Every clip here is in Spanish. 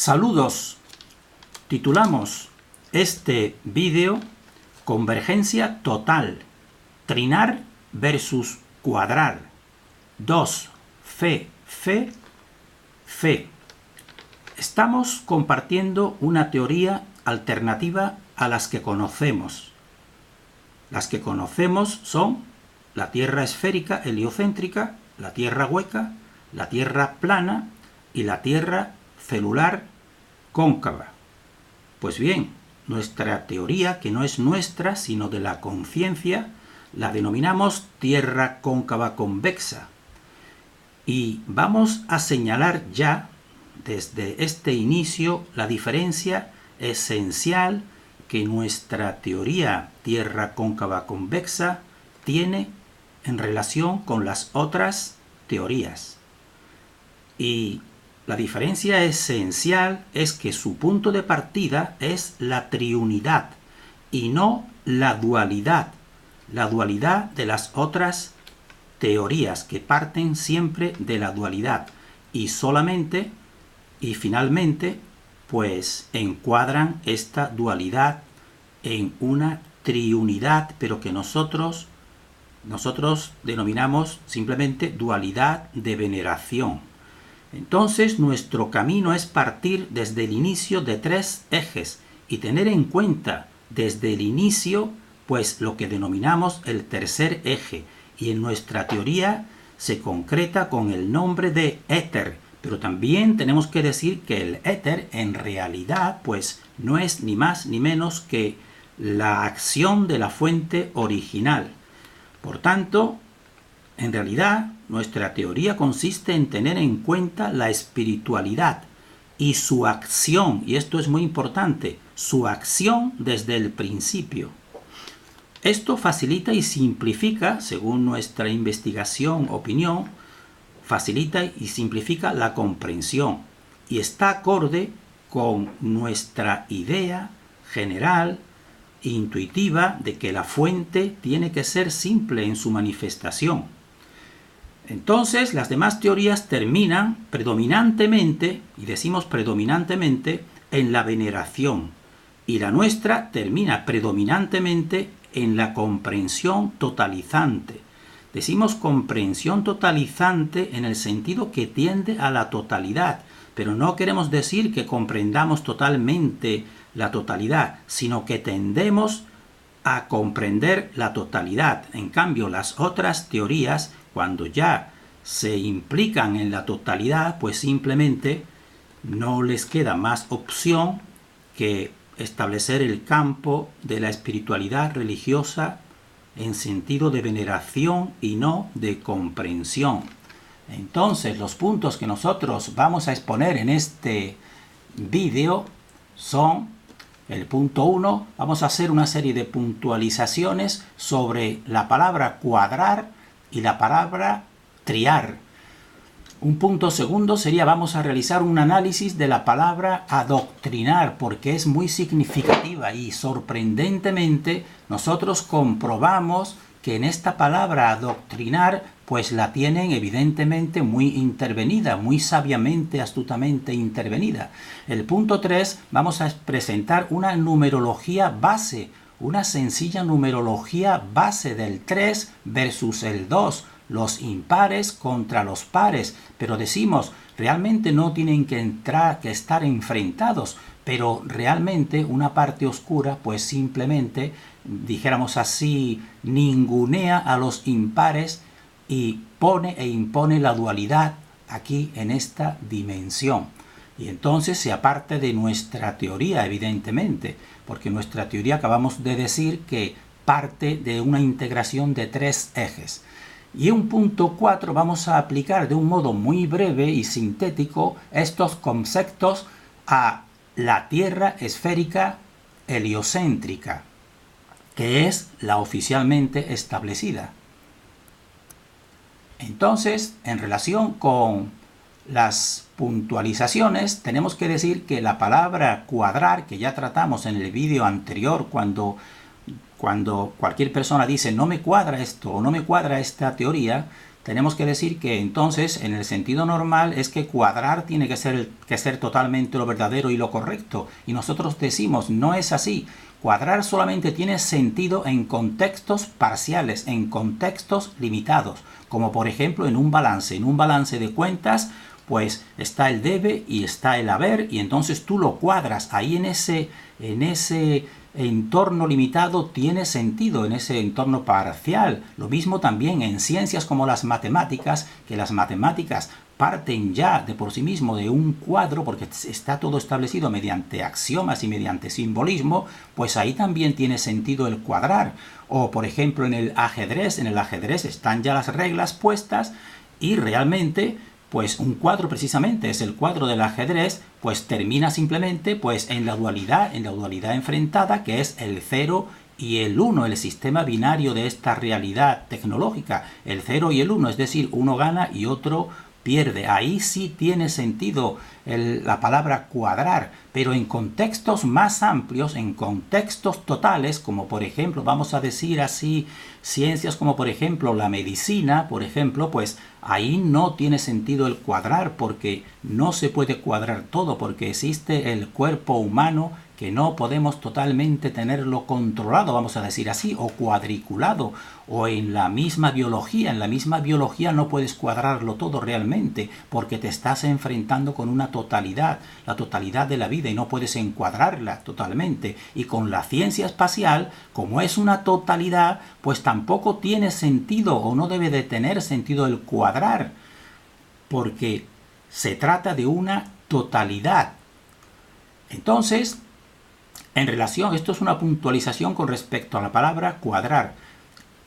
Saludos. Titulamos este vídeo Convergencia total. Trinar versus cuadrar. 2. Fe. Estamos compartiendo una teoría alternativa a las que conocemos. Las que conocemos son la Tierra esférica heliocéntrica, la Tierra hueca, la Tierra plana y la Tierra celular cóncava. Pues bien, nuestra teoría, que no es nuestra, sino de la conciencia, la denominamos Tierra cóncava convexa. Y vamos a señalar ya, desde este inicio, la diferencia esencial que nuestra teoría Tierra cóncava convexa tiene en relación con las otras teorías. Y la diferencia esencial es que su punto de partida es la triunidad y no la dualidad de las otras teorías que parten siempre de la dualidad y solamente y finalmente pues encuadran esta dualidad en una triunidad, pero que nosotros denominamos simplemente dualidad de veneración. Entonces nuestro camino es partir desde el inicio de 3 ejes y tener en cuenta desde el inicio pues lo que denominamos el tercer eje, y en nuestra teoría se concreta con el nombre de éter, pero también tenemos que decir que el éter en realidad pues no es ni más ni menos que la acción de la fuente original. Por tanto, en realidad, nuestra teoría consiste en tener en cuenta la espiritualidad y su acción, y esto es muy importante, su acción desde el principio. Esto facilita y simplifica, según nuestra investigación, opinión, facilita y simplifica la comprensión y está acorde con nuestra idea general, intuitiva, de que la fuente tiene que ser simple en su manifestación. Entonces, las demás teorías terminan predominantemente, y decimos predominantemente, en la veneración, y la nuestra termina predominantemente en la comprensión totalizante. Decimos comprensión totalizante en el sentido que tiende a la totalidad, pero no queremos decir que comprendamos totalmente la totalidad, sino que tendemos a comprender la totalidad. En cambio, las otras teorías, cuando ya se implican en la totalidad, pues simplemente no les queda más opción que establecer el campo de la espiritualidad religiosa en sentido de veneración y no de comprensión. Entonces, los puntos que nosotros vamos a exponer en este vídeo son: el punto 1, vamos a hacer una serie de puntualizaciones sobre la palabra cuadrar y la palabra triar. Un punto segundo sería, vamos a realizar un análisis de la palabra adoctrinar, porque es muy significativa y sorprendentemente nosotros comprobamos que en esta palabra adoctrinar pues la tienen evidentemente muy intervenida, muy sabiamente, astutamente intervenida. El punto 3, vamos a presentar una numerología base, una sencilla numerología base del 3 versus el 2, los impares contra los pares, pero decimos, realmente no tienen que estar enfrentados, pero realmente una parte oscura, pues simplemente, dijéramos así, ningunea a los impares y pone e impone la dualidad aquí en esta dimensión. Y entonces se aparte de nuestra teoría, evidentemente, porque nuestra teoría acabamos de decir que parte de una integración de 3 ejes. Y un punto 4 vamos a aplicar de un modo muy breve y sintético estos conceptos a la Tierra esférica heliocéntrica, que es la oficialmente establecida. Entonces, en relación con las puntualizaciones, tenemos que decir que la palabra cuadrar, que ya tratamos en el vídeo anterior, cuando cualquier persona dice no me cuadra esto o no me cuadra esta teoría, tenemos que decir que entonces, en el sentido normal, es que cuadrar tiene que ser totalmente lo verdadero y lo correcto. Y nosotros decimos, no es así. Cuadrar solamente tiene sentido en contextos parciales, en contextos limitados. Como por ejemplo en un balance. En un balance de cuentas, pues está el debe y está el haber, y entonces tú lo cuadras. Ahí en ese entorno limitado tiene sentido, en ese entorno parcial. Lo mismo también en ciencias como las matemáticas, que las matemáticas parten ya de por sí mismo de un cuadro, porque está todo establecido mediante axiomas y mediante simbolismo, pues ahí también tiene sentido el cuadrar. O por ejemplo en el ajedrez están ya las reglas puestas y realmente pues un cuadro precisamente es el cuadro del ajedrez, pues termina simplemente pues en la dualidad enfrentada, que es el 0 y el 1, el sistema binario de esta realidad tecnológica, el 0 y el 1, es decir, uno gana y otro pierde. Ahí sí tiene sentido la palabra cuadrar, pero en contextos más amplios, en contextos totales, como por ejemplo, vamos a decir así, ciencias como por ejemplo la medicina, por ejemplo, pues ahí no tiene sentido el cuadrar, porque no se puede cuadrar todo, porque existe el cuerpo humano que no podemos totalmente tenerlo controlado, vamos a decir así, o cuadriculado, o en la misma biología no puedes cuadrarlo todo realmente, porque te estás enfrentando con una totalidad, la totalidad de la vida, y no puedes encuadrarla totalmente. Y con la ciencia espacial, como es una totalidad, pues tampoco tiene sentido, o no debe de tener sentido el cuadrar, porque se trata de una totalidad. Entonces, en relación, esto es una puntualización con respecto a la palabra cuadrar.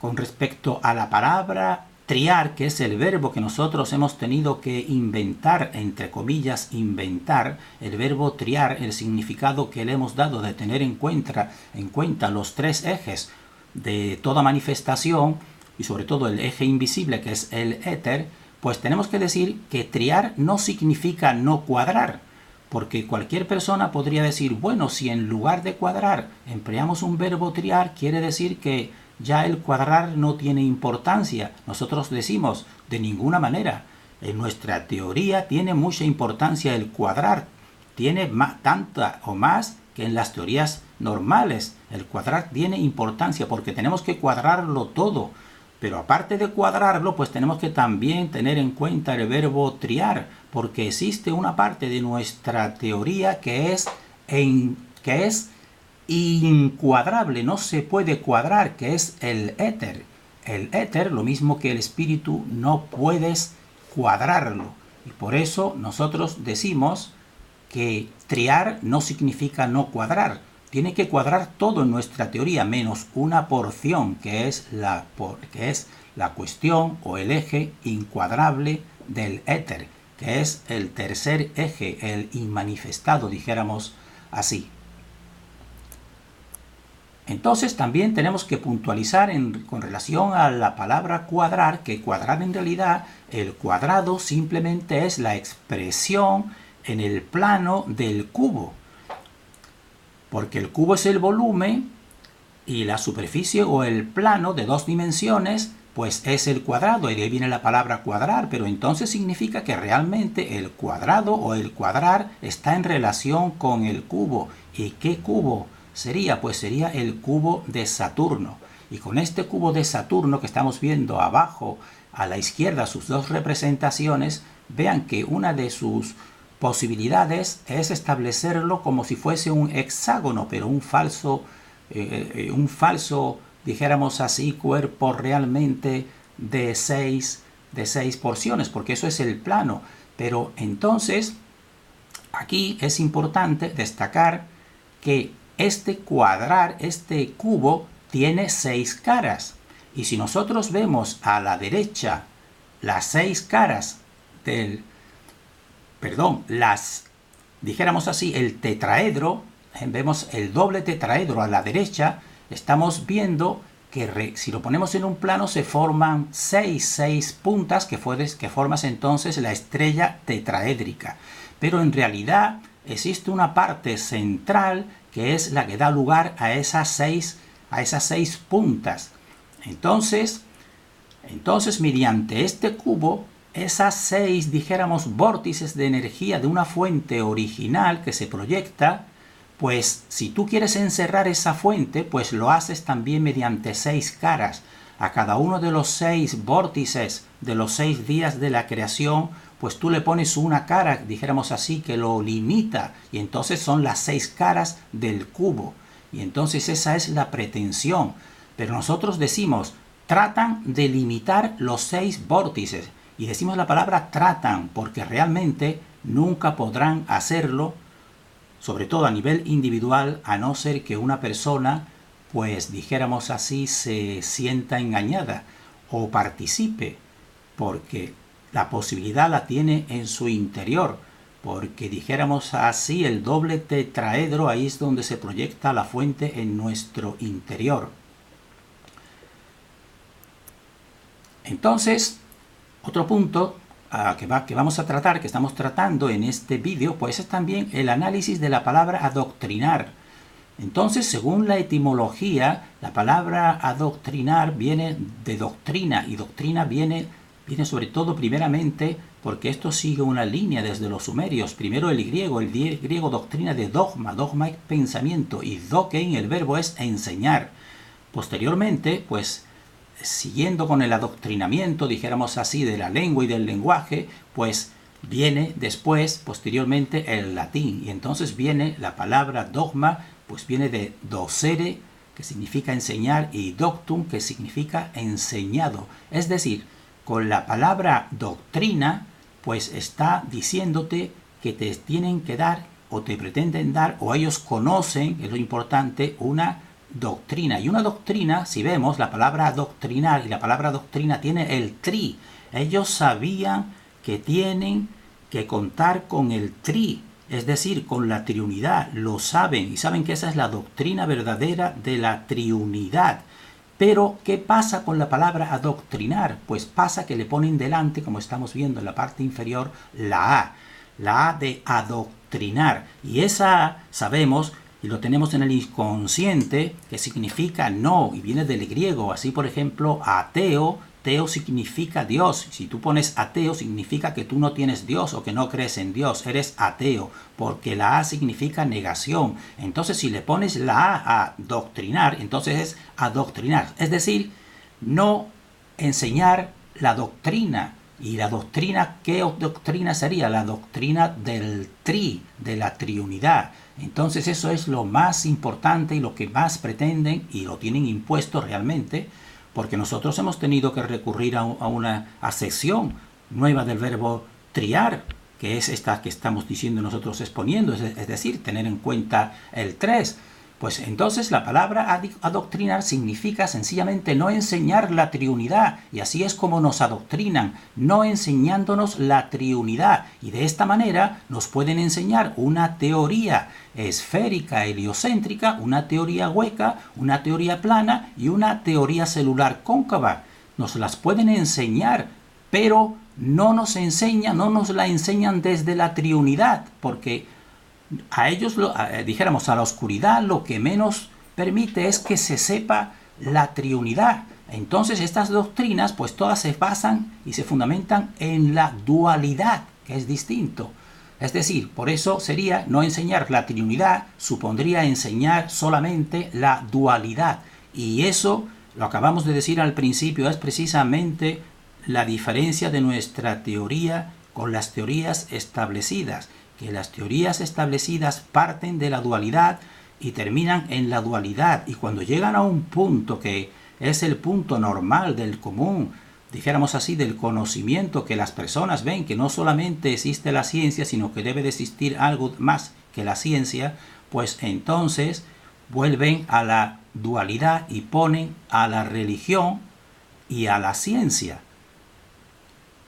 Con respecto a la palabra triar, que es el verbo que nosotros hemos tenido que inventar, entre comillas, inventar, el verbo triar, el significado que le hemos dado de tener en cuenta los tres ejes de toda manifestación, y sobre todo el eje invisible, que es el éter, pues tenemos que decir que triar no significa no cuadrar, porque cualquier persona podría decir, bueno, si en lugar de cuadrar empleamos un verbo triar, quiere decir que ya el cuadrar no tiene importancia. Nosotros decimos, de ninguna manera. En nuestra teoría tiene mucha importancia el cuadrar. Tiene tanta o más que en las teorías normales. El cuadrar tiene importancia porque tenemos que cuadrarlo todo. Pero aparte de cuadrarlo, pues tenemos que también tener en cuenta el verbo triar, porque existe una parte de nuestra teoría que es incuadrable, no se puede cuadrar, que es el éter. El éter, lo mismo que el espíritu, no puedes cuadrarlo. Y por eso nosotros decimos que triar no significa no cuadrar. Tiene que cuadrar todo en nuestra teoría, menos una porción, que es la cuestión o el eje incuadrable del éter, que es el tercer eje, el inmanifestado, dijéramos así. Entonces también tenemos que puntualizar con relación a la palabra cuadrar, que cuadrar en realidad, el cuadrado simplemente es la expresión en el plano del cubo, porque el cubo es el volumen y la superficie o el plano de dos dimensiones pues es el cuadrado, y de ahí viene la palabra cuadrar, pero entonces significa que realmente el cuadrado o el cuadrar está en relación con el cubo. ¿Y qué cubo sería? Pues sería el cubo de Saturno. Y con este cubo de Saturno que estamos viendo abajo a la izquierda, sus dos representaciones, vean que una de sus posibilidades es establecerlo como si fuese un hexágono, pero un falso, dijéramos así, cuerpo realmente de seis porciones, porque eso es el plano. Pero entonces, aquí es importante destacar que este cubo, tiene 6 caras. Y si nosotros vemos a la derecha las 6 caras dijéramos así, el tetraedro, vemos el doble tetraedro a la derecha, estamos viendo que si lo ponemos en un plano se forman 6 puntas que formas entonces la estrella tetraédrica. Pero en realidad existe una parte central que es la que da lugar a esas 6 puntas. Entonces, Entonces, mediante este cubo, esas 6, dijéramos, vórtices de energía de una fuente original que se proyecta, pues si tú quieres encerrar esa fuente, pues lo haces también mediante 6 caras. A cada uno de los 6 vórtices de los 6 días de la creación, pues tú le pones una cara, dijéramos así, que lo limita, y entonces son las 6 caras del cubo. Y entonces esa es la pretensión. Pero nosotros decimos, tratan de limitar los 6 vórtices. Y decimos la palabra tratan, porque realmente nunca podrán hacerlo, sobre todo a nivel individual, a no ser que una persona, pues dijéramos así, se sienta engañada o participe, porque la posibilidad la tiene en su interior, porque dijéramos así, el doble tetraedro, ahí es donde se proyecta la fuente en nuestro interior. Entonces, otro punto que vamos a tratar, que estamos tratando en este vídeo, pues es también el análisis de la palabra adoctrinar. Entonces, según la etimología, la palabra adoctrinar viene de doctrina, y doctrina viene sobre todo primeramente porque esto sigue una línea desde los sumerios. Primero el griego doctrina de dogma, dogma es pensamiento, y dokein, el verbo es enseñar. Posteriormente, pues siguiendo con el adoctrinamiento, dijéramos así, de la lengua y del lenguaje, pues viene después, posteriormente, el latín. Y entonces viene la palabra dogma, pues viene de docere, que significa enseñar, y doctum, que significa enseñado. Es decir, con la palabra doctrina, pues está diciéndote que te tienen que dar, o te pretenden dar, o ellos conocen, es lo importante, una doctrina. Y una doctrina, si vemos la palabra adoctrinar y la palabra doctrina tiene el tri. Ellos sabían que tienen que contar con el tri, es decir, con la triunidad. Lo saben y saben que esa es la doctrina verdadera de la triunidad. Pero, ¿qué pasa con la palabra adoctrinar? Pues pasa que le ponen delante, como estamos viendo en la parte inferior, la A de adoctrinar. Y esa A, sabemos, y lo tenemos en el inconsciente, que significa no, y viene del griego. Así, por ejemplo, ateo, teo significa Dios. Si tú pones ateo, significa que tú no tienes Dios o que no crees en Dios. Eres ateo, porque la A significa negación. Entonces, si le pones la A doctrinar, entonces es adoctrinar. Es decir, no enseñar la doctrina. ¿Y la doctrina, qué doctrina sería? La doctrina del tri, de la triunidad. Entonces eso es lo más importante y lo que más pretenden, y lo tienen impuesto realmente, porque nosotros hemos tenido que recurrir a una acepción nueva del verbo triar, que es esta que estamos diciendo nosotros exponiendo, es decir, tener en cuenta el 3. Pues entonces la palabra adoctrinar significa sencillamente no enseñar la triunidad, y así es como nos adoctrinan, no enseñándonos la triunidad, y de esta manera nos pueden enseñar una teoría esférica, heliocéntrica, una teoría hueca, una teoría plana y una teoría celular cóncava. Nos las pueden enseñar, pero no nos la enseñan desde la triunidad, porque a ellos, dijéramos, a la oscuridad lo que menos permite es que se sepa la triunidad. Entonces estas doctrinas pues todas se basan y se fundamentan en la dualidad, que es distinto. Es decir, por eso sería no enseñar la triunidad, supondría enseñar solamente la dualidad. Y eso, lo acabamos de decir al principio, es precisamente la diferencia de nuestra teoría con las teorías establecidas. Que las teorías establecidas parten de la dualidad y terminan en la dualidad, y cuando llegan a un punto que es el punto normal del común, dijéramos así, del conocimiento, que las personas ven que no solamente existe la ciencia, sino que debe de existir algo más que la ciencia, pues entonces vuelven a la dualidad y ponen a la religión y a la ciencia,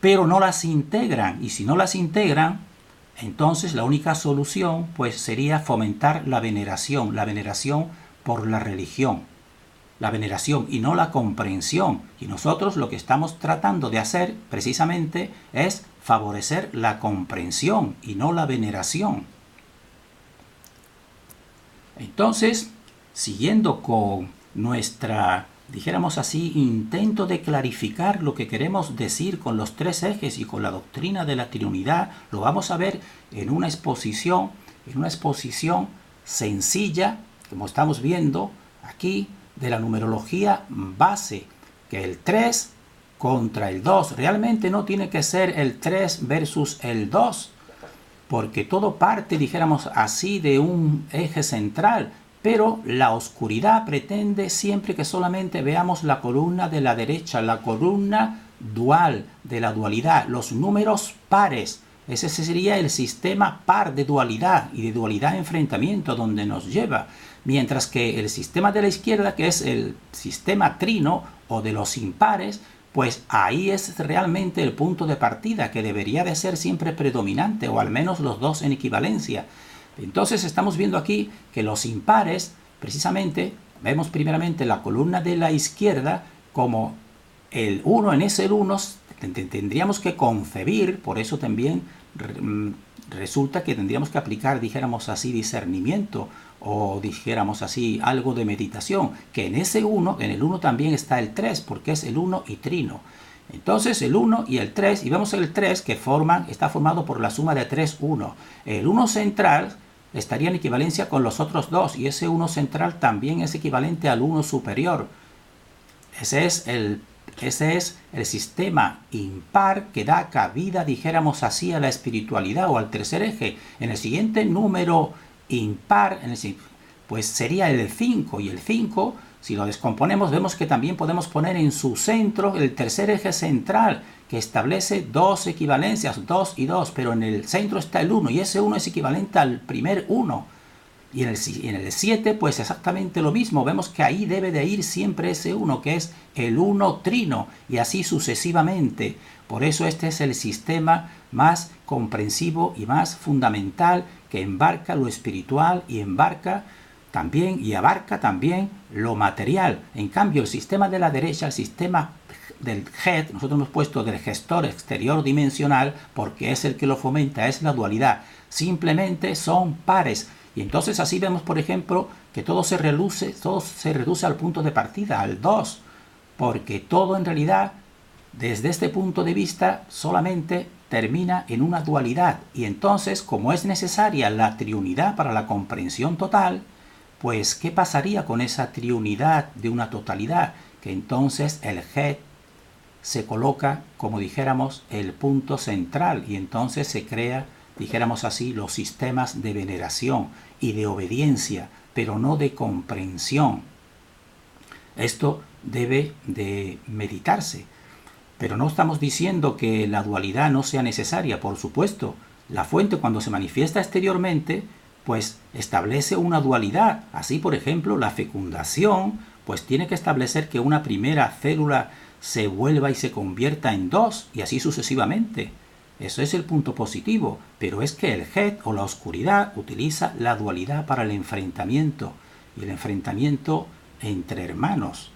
pero no las integran, y si no las integran, entonces la única solución pues sería fomentar la veneración por la religión, la veneración y no la comprensión. Y nosotros lo que estamos tratando de hacer precisamente es favorecer la comprensión y no la veneración. Entonces, siguiendo con nuestra dijéramos así, intento de clarificar lo que queremos decir con los tres ejes y con la doctrina de la Trinidad, lo vamos a ver en una exposición sencilla, como estamos viendo aquí, de la numerología base, que el 3 contra el 2. Realmente no tiene que ser el 3 versus el 2, porque todo parte, dijéramos así, de un eje central, pero la oscuridad pretende siempre que solamente veamos la columna de la derecha, la columna dual de la dualidad, los números pares. Ese sería el sistema par de dualidad y de dualidad enfrentamiento donde nos lleva. Mientras que el sistema de la izquierda, que es el sistema trino o de los impares, pues ahí es realmente el punto de partida que debería de ser siempre predominante, o al menos los dos en equivalencia. Entonces estamos viendo aquí que los impares, precisamente, vemos primeramente la columna de la izquierda como el 1, en ese 1 tendríamos que concebir, por eso también resulta que tendríamos que aplicar, dijéramos así, discernimiento, o dijéramos así, algo de meditación, que en ese 1, en el 1 también está el 3, porque es el 1 y trino. Entonces el 1 y el 3, y vemos el 3 que está formado por la suma de 3, 1. El 1 central estaría en equivalencia con los otros dos, y ese 1 central también es equivalente al 1 superior. Ese es el sistema impar que da cabida, dijéramos así, a la espiritualidad o al tercer eje. En el siguiente número impar, pues sería el 5, y el 5, si lo descomponemos, vemos que también podemos poner en su centro el tercer eje central, que establece dos equivalencias, 2 y 2, pero en el centro está el 1, y ese 1 es equivalente al primer 1. Y en el 7, pues exactamente lo mismo. Vemos que ahí debe de ir siempre ese 1, que es el 1 trino, y así sucesivamente. Por eso este es el sistema más comprensivo y más fundamental, que embarca lo espiritual y abarca también lo material. En cambio, el sistema de la derecha, el sistema del GED, nosotros hemos puesto del gestor exterior dimensional, porque es el que lo fomenta, es la dualidad. Simplemente son pares. Y entonces así vemos, por ejemplo, que todo se reduce al punto de partida, al 2, porque todo en realidad, desde este punto de vista, solamente termina en una dualidad. Y entonces, como es necesaria la triunidad para la comprensión total, pues ¿qué pasaría con esa triunidad de una totalidad? Que entonces el GED se coloca, como dijéramos, el punto central, y entonces se crea, dijéramos así, los sistemas de veneración y de obediencia, pero no de comprensión. Esto debe de meditarse. Pero no estamos diciendo que la dualidad no sea necesaria, por supuesto. La fuente, cuando se manifiesta exteriormente, pues establece una dualidad. Así, por ejemplo, la fecundación, pues tiene que establecer que una primera célula se vuelva y se convierta en 2, y así sucesivamente. Eso es el punto positivo, pero es que el GED o la oscuridad utiliza la dualidad para el enfrentamiento, y el enfrentamiento entre hermanos.